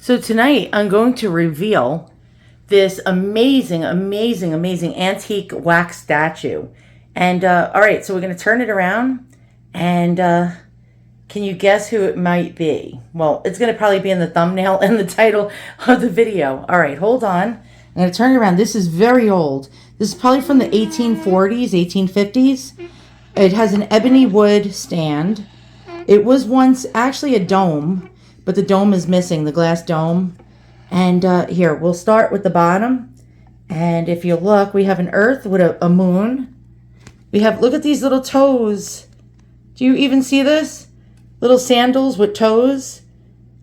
So tonight I'm going to reveal this amazing, amazing, amazing antique wax statue. And all right, so we're going to turn it around. And can you guess who it might be? Well, it's going to probably be in the thumbnail and the title of the video. All right, hold on. I'm going to turn it around. This is very old. This is probably from the 1840s, 1850s. It has an ebony wood stand. It was once actually a dome, but the dome is missing, the glass dome. And here, we'll start with the bottom. And if you look, we have an earth with a moon. We have, look at these little toes. Do you even see this? Little sandals with toes.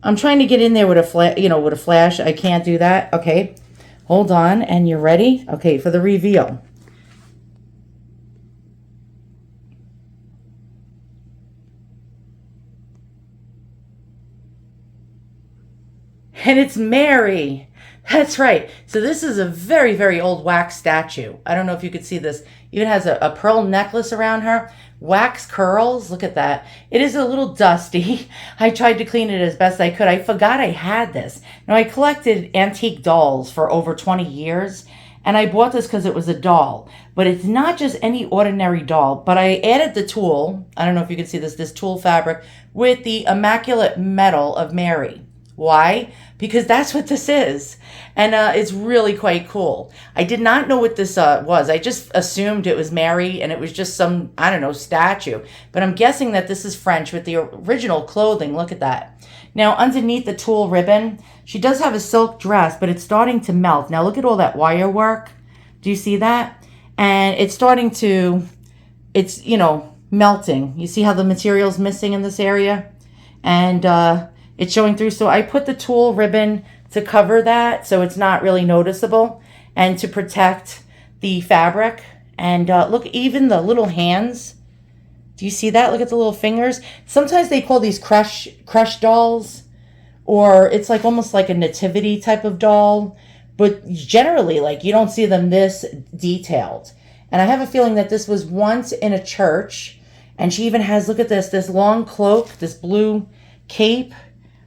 I'm trying to get in there with a flash. I can't do that. Okay, hold on. And you're ready? Okay, for the reveal. And it's Mary. That's right. So this is a very, very old wax statue. I don't know if you could see this. Even has a pearl necklace around her. Wax curls. Look at that. It is a little dusty. I tried to clean it as best I could. I forgot I had this. Now, I collected antique dolls for over 20 years. And I bought this because it was a doll. But it's not just any ordinary doll. But I added the tulle. I don't know if you can see this tulle fabric with the Immaculate metal of Mary. Why? Because that's what this is. And it's really quite cool. I did not know what this was. I just assumed it was Mary and it was just some, I don't know, statue. But I'm guessing that this is French with the original clothing. Look at that. Now, underneath the tulle ribbon, she does have a silk dress, but it's starting to melt. Now, look at all that wire work. Do you see that? And it's starting to, it's, melting. You see how the material's missing in this area? And, it's showing through. So I put the tulle ribbon to cover that so it's not really noticeable and to protect the fabric. And look, even the little hands. Do you see that? Look at the little fingers. Sometimes they call these crush dolls, or it's like almost like a nativity type of doll. But generally, like, you don't see them this detailed. And I have a feeling that this was once in a church. And she even has, look at this long cloak, this blue cape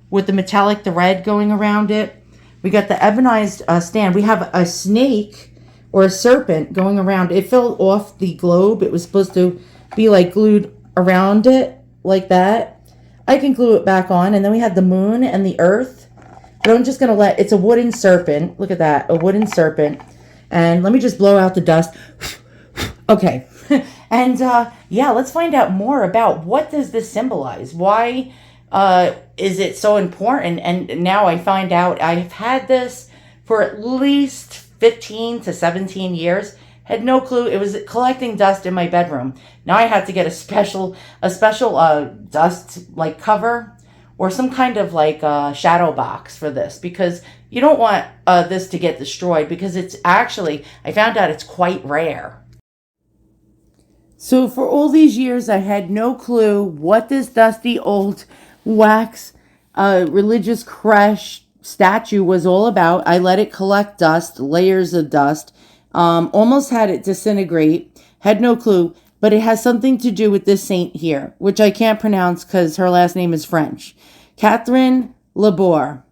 with the metallic thread going around it. We got the ebonized stand. We have a snake or a serpent going around. It fell off the globe. It was supposed to be like glued around it like that. I can glue it back on. And then we had the moon and the earth. But I'm just going to it's a wooden serpent. Look at that, a wooden serpent. And let me just blow out the dust. Okay. And yeah, let's find out more about what does this symbolize? Why is it so important? And now I find out I've had this for at least 15 to 17 years. Had no clue. It was collecting dust in my bedroom. Now I had to get a special dust like cover or some kind of like shadow box for this, because you don't want this to get destroyed, because it's actually, I found out it's quite rare. So for all these years, I had no clue what this dusty old wax religious crush statue was all about. I let it collect dust, layers of dust, almost had it disintegrate, had no clue, but it has something to do with this saint here, which I can't pronounce because her last name is French. Catherine Laboure.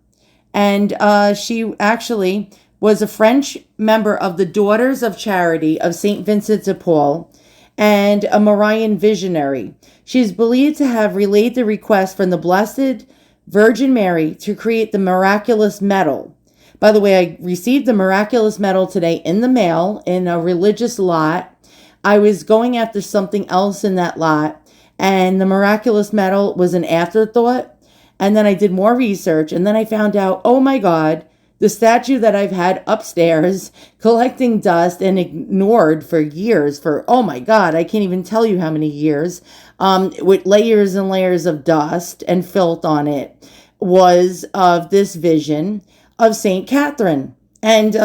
And she actually was a French member of the Daughters of Charity of St. Vincent de Paul, and a Marian visionary. She is believed to have relayed the request from the Blessed Virgin Mary to create the Miraculous medal. By the way, I received the Miraculous medal today in the mail in a religious lot. I was going after something else in that lot, and the Miraculous medal was an afterthought. And then I did more research, and then I found out, oh my God, the statue that I've had upstairs collecting dust and ignored for years, for, oh my God, I can't even tell you how many years, with layers and layers of dust and filth on it, was of this vision of St. Catherine. And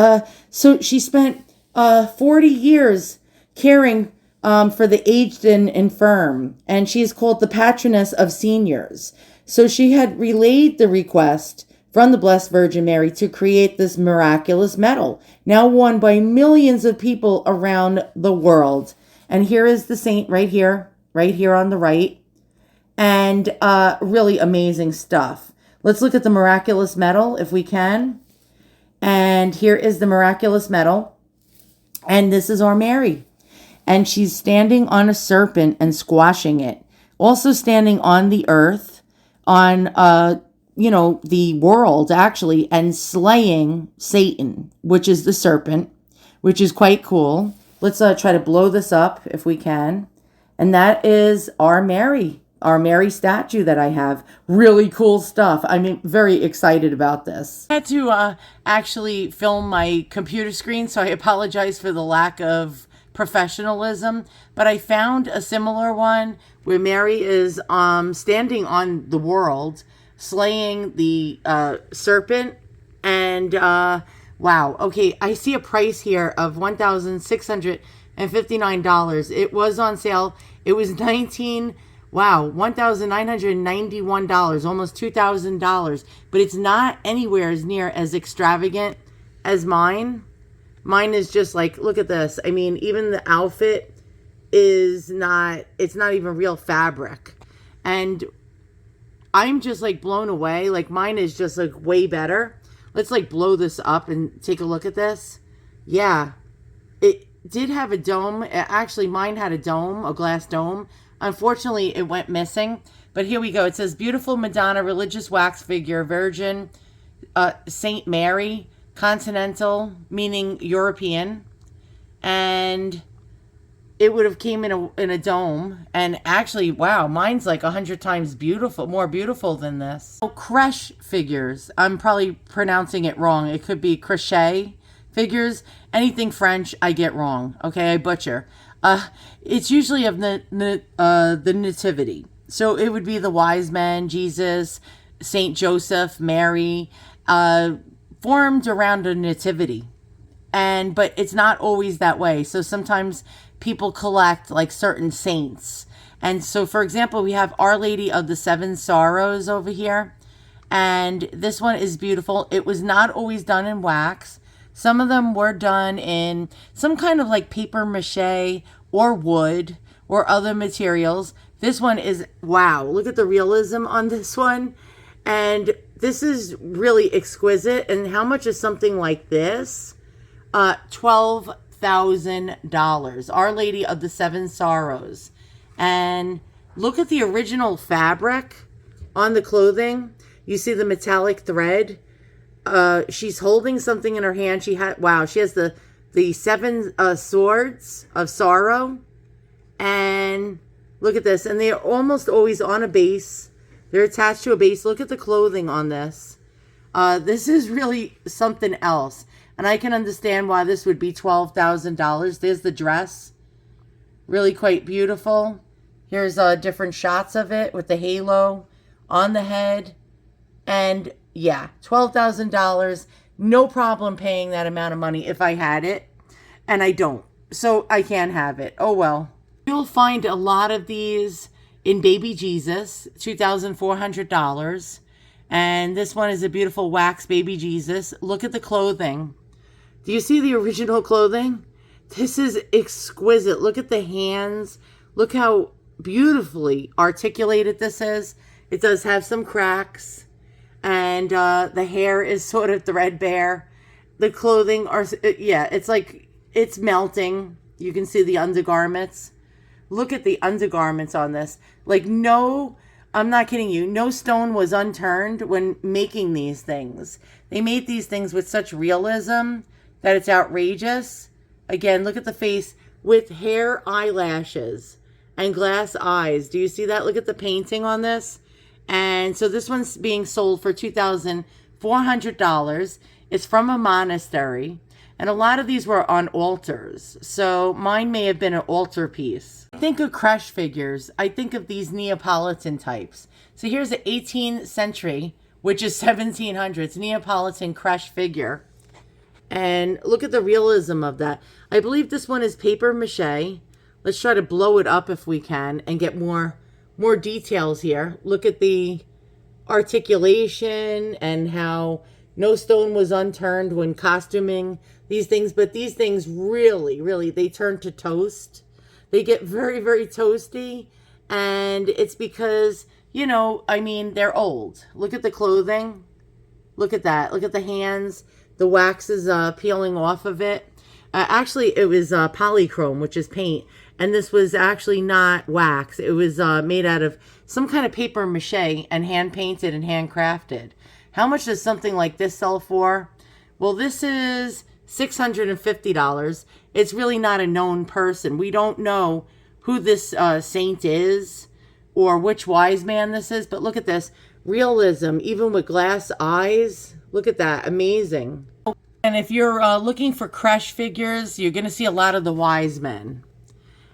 so she spent 40 years caring for the aged and infirm, and she is called the patroness of seniors. So she had relayed the request from the Blessed Virgin Mary to create this miraculous medal, now worn by millions of people around the world. And here is the saint right here on the right. And really amazing stuff. Let's look at the Miraculous medal if we can. And here is the Miraculous medal. And this is our Mary. And she's standing on a serpent and squashing it. Also standing on the earth, on, the world actually, and slaying Satan, which is the serpent, which is quite cool. Let's try to blow this up if we can. And that is our Mary statue that I have. Really cool stuff. I'm very excited about this. I had to actually film my computer screen, so I apologize for the lack of professionalism. But I found a similar one where Mary is standing on the world, slaying the serpent. And wow. Okay, I see a price here of $1,659. It was on sale. It was $1,991, almost $2,000. But it's not anywhere as near as extravagant as mine. Mine is just like, look at this. I mean, even the outfit it's not even real fabric. And I'm just like blown away. Like mine is just like way better. Let's like blow this up and take a look at this. Yeah, it did have a dome. Actually, mine had a dome, a glass dome. Unfortunately, it went missing. But here we go. It says, beautiful Madonna, religious wax figure, Virgin, Saint Mary, continental, meaning European. And it would have came in a dome. And actually, wow, mine's like 100 times beautiful, more beautiful than this. Oh, creche figures. I'm probably pronouncing it wrong. It could be crochet figures. Anything French, I get wrong. Okay, I butcher. It's usually of the nativity. So it would be the wise men, Jesus, Saint Joseph, Mary, formed around a nativity. But it's not always that way. So sometimes people collect like certain saints. And so, for example, we have Our Lady of the Seven Sorrows over here. And this one is beautiful. It was not always done in wax. Some of them were done in some kind of like paper mache or wood or other materials. This one is, wow, look at the realism on this one. And this is really exquisite. And how much is something like this? $12,000. Our Lady of the Seven Sorrows. And look at the original fabric on the clothing. You see the metallic thread. She's holding something in her hand. She has the seven swords of sorrow. And look at this. And they're almost always on a base. They're attached to a base. Look at the clothing on this. This is really something else. And I can understand why this would be $12,000. There's the dress. Really quite beautiful. Here's different shots of it with the halo on the head. And yeah, $12,000. No problem paying that amount of money if I had it. And I don't. So I can't have it. Oh well. You'll find a lot of these in Baby Jesus, $2,400. And this one is a beautiful wax Baby Jesus. Look at the clothing. Do you see the original clothing? This is exquisite. Look at the hands. Look how beautifully articulated this is. It does have some cracks. And the hair is sort of threadbare. The clothing it's like, it's melting. You can see the undergarments. Look at the undergarments on this. Like no, I'm not kidding you. No stone was unturned when making these things. They made these things with such realism that it's outrageous. Again, look at the face with hair, eyelashes, and glass eyes. Do you see that? Look at the painting on this. And so this one's being sold for $2,400. It's from a monastery. And a lot of these were on altars. So mine may have been an altar piece. I think of creche figures. I think of these Neapolitan types. So here's an 18th century, which is 1700s, Neapolitan creche figure. And look at the realism of that. I believe this one is paper mache. Let's try to blow it up if we can and get more details here. Look at the articulation and how no stone was unturned when costuming these things. But these things really, they turn to toast. They get very, very toasty. And it's because you know, I mean, they're old. Look at the clothing. Look at that. Look at the hands. The wax is peeling off of it. Actually, it was polychrome, which is paint. And this was actually not wax. It was made out of some kind of paper mache and hand painted and handcrafted. How much does something like this sell for? Well, this is $650. It's really not a known person. We don't know who this saint is or which wise man this is. But look at this. Realism, even with glass eyes. Look at that. Amazing. And if you're looking for crush figures, you're going to see a lot of the wise men.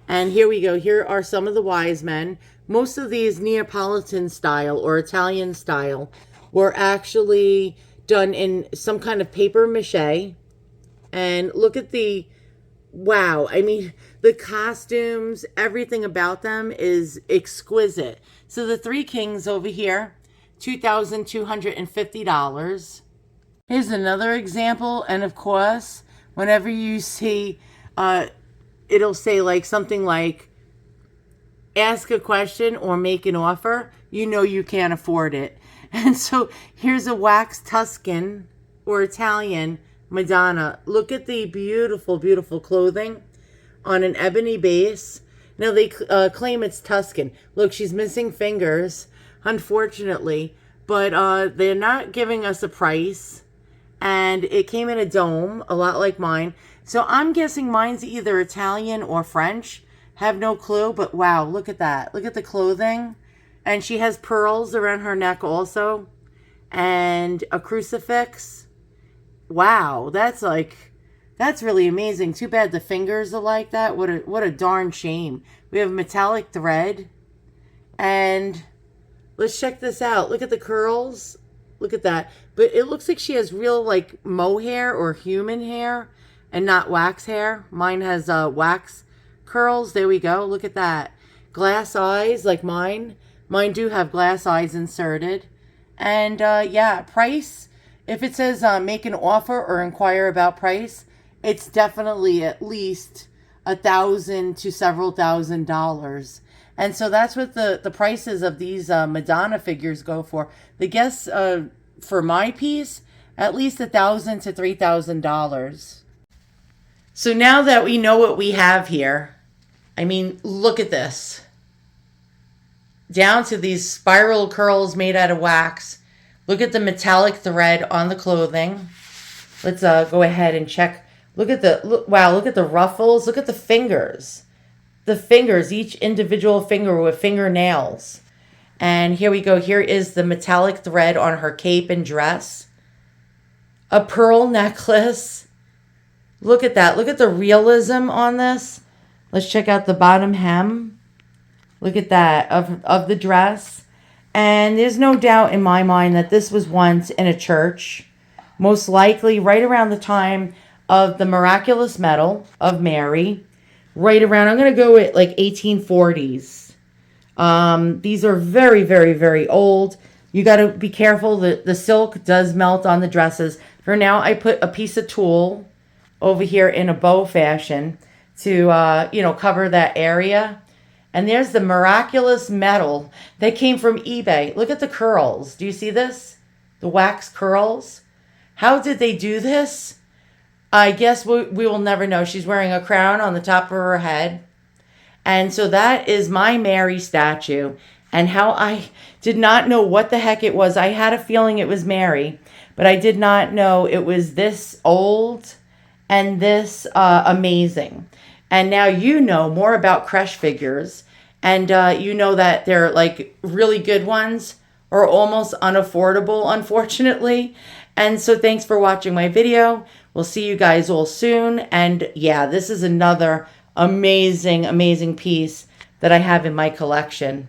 And here we go. Here are some of the wise men. Most of these Neapolitan style or Italian style were actually done in some kind of paper mache. And look at the, wow. I mean, the costumes, everything about them is exquisite. So the three kings over here, $2,250. Here's another example. And of course, whenever you see, it'll say like something like, ask a question or make an offer, you know you can't afford it. And so here's a wax Tuscan or Italian Madonna. Look at the beautiful, beautiful clothing on an ebony base. Now they claim it's Tuscan. Look, she's missing fingers, unfortunately, but they're not giving us a price. And it came in a dome, a lot like mine. So I'm guessing mine's either Italian or French. Have no clue, but wow, look at that. Look at the clothing. And she has pearls around her neck also. And a crucifix. Wow, that's really amazing. Too bad the fingers are like that. What a darn shame. We have metallic thread. And let's check this out. Look at the curls. Look at that. But it looks like she has real like mohair or human hair and not wax hair. Mine has wax curls. There we go. Look at that. Glass eyes like mine. Mine do have glass eyes inserted. And yeah, price. If it says make an offer or inquire about price, it's definitely at least $1,000 to several $1,000s. And so that's what the prices of these Madonna figures go for. The guess for my piece, at least $1,000 to $3,000. So now that we know what we have here, I mean, look at this. Down to these spiral curls made out of wax. Look at the metallic thread on the clothing. Let's go ahead and check. Look at wow, look at the ruffles. Look at the fingers. The fingers, each individual finger with fingernails. And here we go. Here is the metallic thread on her cape and dress. A pearl necklace. Look at that. Look at the realism on this. Let's check out the bottom hem. Look at that of the dress. And there's no doubt in my mind that this was once in a church. Most likely right around the time of the Miraculous medal of Mary. Right around, I'm going to go with like 1840s. These are very, very, very old. You got to be careful. The silk does melt on the dresses. For now, I put a piece of tulle over here in a bow fashion to, cover that area. And there's the Miraculous medal that came from eBay. Look at the curls. Do you see this? The wax curls. How did they do this? I guess we will never know. She's wearing a crown on the top of her head. And so that is my Mary statue. And how I did not know what the heck it was. I had a feeling it was Mary, but I did not know it was this old and this amazing. And now you know more about crush figures. And you know that they're like really good ones or almost unaffordable, unfortunately. And so thanks for watching my video. We'll see you guys all soon. And yeah, this is another amazing, amazing piece that I have in my collection.